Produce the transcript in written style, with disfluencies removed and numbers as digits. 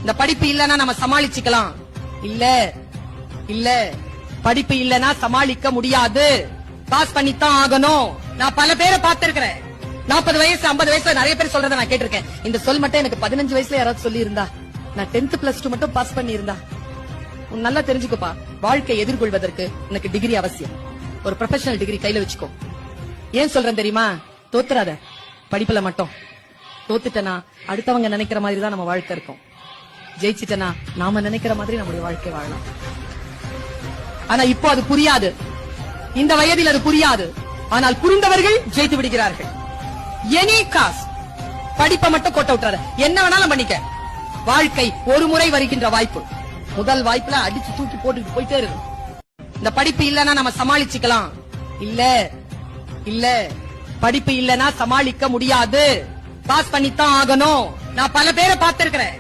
இந்த படிப்பு இல்லனா நம்ம சமாளிச்சுக்கலாம். இல்ல இல்ல படிப்பு இல்லனா சமாளிக்க முடியாது. பாஸ் பண்ணித்தான் ஆகணும். நான் பல பேரை பார்த்திருக்கிறேன். 40 வயசு 50 வயசுல நிறைய பேர் சொல்றதை நான் கேட்டிருக்கேன். இந்த சொல் மட்டும் எனக்கு 15 வயசுல யாராவது சொல்லி இருந்தா, நான் 10th +2 மட்டும் பாஸ் பண்ணி இருந்தா. நல்லா தெரிஞ்சுக்கப்பா, வாழ்க்கை எதிர்கொள்வதற்கு எனக்கு டிகிரி அவசியம். ஒரு ப்ரொஃபஷனல் டிகிரி கையில வச்சுக்கோ. ஏன் சொல்றேன் தெரியுமா? தோத்துறாத படிப்புல மட்டும். தோத்துட்டனா அடுத்தவங்க நினைக்கிற மாதிரி தான் நம்ம வாழ்க்கை இருக்கும். ஜெயிச்சிட்டனா நாம நினைக்கிற மாதிரி நம்முடைய வாழ்க்கை வாழலாம். ஆனா இப்போ அது புரியாது. இந்த வயதில் அது புரியாது. ஆனால் புரிந்தவர்கள் ஜெயித்து விடுகிறார்கள். எனி காஸ் படிப்பை மட்டும் கோட்ட விட்டுறாத. என்ன வேணாலும் பண்ணிக்க. வாழ்க்கை ஒரு முறை வருகின்ற வாய்ப்பு. முதல் வாய்ப்புல அடிச்சு தூக்கி போட்டு போயிட்டே இருக்கு. இந்த படிப்பு இல்லனா நம்ம சமாளிச்சுக்கலாம். இல்ல இல்ல படிப்பு இல்லனா சமாளிக்க முடியாது. பாஸ் பண்ணித்தான் ஆகணும். நான் பல பேரை பார்த்திருக்கிறேன்.